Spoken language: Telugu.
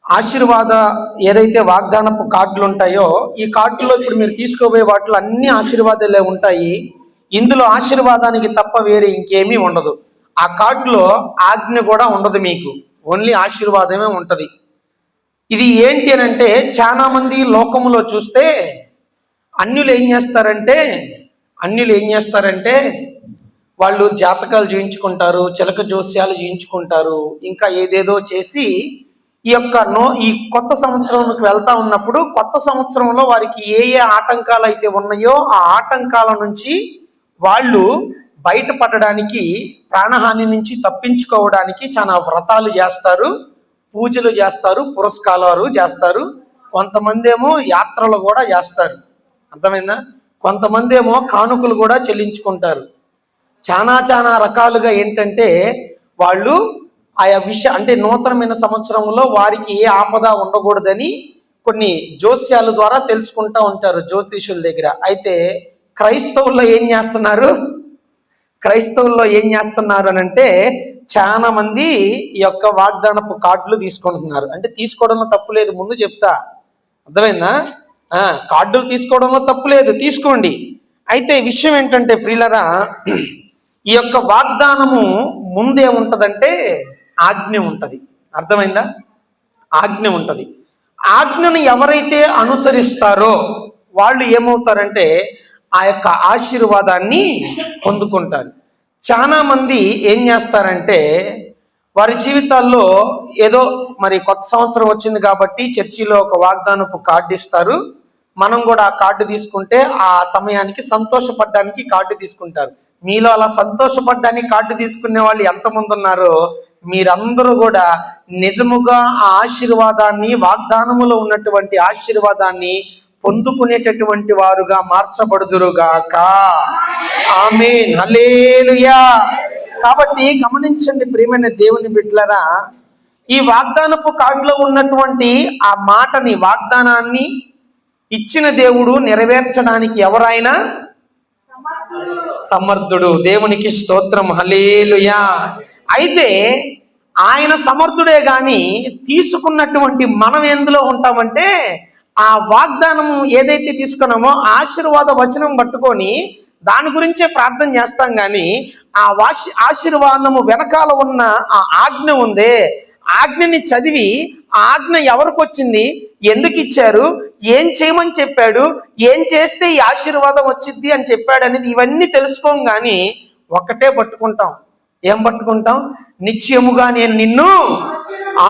ఆశీర్వాద ఏదైతే వాగ్దానపు కార్డులు ఉంటాయో ఈ కార్డులో ఇప్పుడు మీరు తీసుకోబోయే వాటిలో అన్ని ఆశీర్వాదాలే ఉంటాయి. ఇందులో ఆశీర్వాదానికి తప్ప వేరే ఇంకేమీ ఉండదు. ఆ కార్డులో ఆజ్ఞ కూడా ఉండదు, మీకు ఓన్లీ ఆశీర్వాదమే ఉంటుంది. ఇది ఏంటి అని అంటే, చాలా మంది లోకములో చూస్తే అన్యులు ఏం చేస్తారంటే వాళ్ళు జాతకాలు చేయించుకుంటారు, చిలక జోస్యాలు చేయించుకుంటారు, ఇంకా ఏదేదో చేసి ఈ కొత్త సంవత్సరంకి వెళ్తా ఉన్నప్పుడు కొత్త సంవత్సరంలో వారికి ఏ ఆటంకాలు అయితే ఉన్నాయో ఆ ఆటంకాల నుంచి వాళ్ళు బయటపడడానికి, ప్రాణహాని నుంచి తప్పించుకోవడానికి చాలా వ్రతాలు చేస్తారు, పూజలు చేస్తారు, పురస్కారాలు చేస్తారు. కొంతమంది ఏమో యాత్రలు కూడా చేస్తారు. అర్థమైందా? కొంతమంది ఏమో కానుకలు కూడా చెల్లించుకుంటారు. చాలా రకాలుగా ఏంటంటే వాళ్ళు ఆయా అంటే నూతనమైన సంవత్సరంలో వారికి ఏ ఆపద ఉండకూడదని కొన్ని జోస్యాల ద్వారా తెలుసుకుంటూ ఉంటారు జ్యోతిషుల దగ్గర. అయితే క్రైస్తవుల్లో ఏం చేస్తున్నారు అని అంటే, చాలా మంది ఈ యొక్క వాగ్దానపు కార్డులు తీసుకుంటున్నారు. అంటే తీసుకోవడంలో తప్పు లేదు, ముందు చెప్తా, అర్థమైందా? కార్డులు తీసుకోవడంలో తప్పు లేదు, తీసుకోండి. అయితే విషయం ఏంటంటే ప్రియులరా, ఈ యొక్క వాగ్దానము ముందే ఉంటుందంటే ఆజ్ఞ ఉంటుంది. అర్థమైందా? ఆజ్ఞ ఉంటుంది. ఆజ్ఞను ఎవరైతే అనుసరిస్తారో వాళ్ళు ఏమవుతారంటే ఆ యొక్క ఆశీర్వాదాన్ని పొందుకుంటారు. చాలా మంది ఏం చేస్తారంటే వారి జీవితాల్లో ఏదో మరి కొత్త సంవత్సరం వచ్చింది కాబట్టి చర్చిలో ఒక వాగ్దానపు కార్డు ఇస్తారు, మనం కూడా ఆ కార్డు తీసుకుంటే ఆ సమయానికి సంతోషపడడానికి కార్డు తీసుకుంటారు. మీలో అలా సంతోషపడడానికి కార్డు తీసుకునే వాళ్ళు ఎంతమంది ఉన్నారో మీరందరూ కూడా నిజముగా ఆ ఆశీర్వాదాన్ని, వాగ్దానములో ఉన్నటువంటి ఆశీర్వాదాన్ని పొందుకునేటటువంటి వారుగా మార్చబడుదురుగాక. ఆమేన్, హల్లెలూయా. కాబట్టి గమనించండి ప్రియమైన దేవుని బిడ్డలారా, ఈ వాగ్దానపు కార్డులో ఉన్నటువంటి ఆ మాటని, వాగ్దానాన్ని ఇచ్చిన దేవుడు నెరవేర్చడానికి ఎవరైనా సమర్థుడు. దేవునికి స్తోత్రం, హల్లెలూయా. అయితే ఆయన సమర్థుడే గాని తీసుకున్నటువంటి మనం ఎందులో ఉంటామంటే, ఆ వాగ్దానము ఏదైతే తీసుకున్నామో ఆశీర్వాద వచనం పట్టుకొని దాని గురించే ప్రార్థన చేస్తాం. కానీ ఆ ఆశీర్వాదము వెనకాల ఉన్న ఆ ఆజ్ఞ ఉందే, ఆజ్ఞని చదివి ఆ ఆజ్ఞ ఎవరికి వచ్చింది, ఎందుకు ఇచ్చారు, ఏం చేయమని చెప్పాడు, ఏం చేస్తే ఈ ఆశీర్వాదం వచ్చింది అని చెప్పాడు అనేది ఇవన్నీ తెలుసుకోం. కానీ ఒక్కటే పట్టుకుంటాం. ఏం పట్టుకుంటాం? నిశ్చయముగా నేను నిన్ను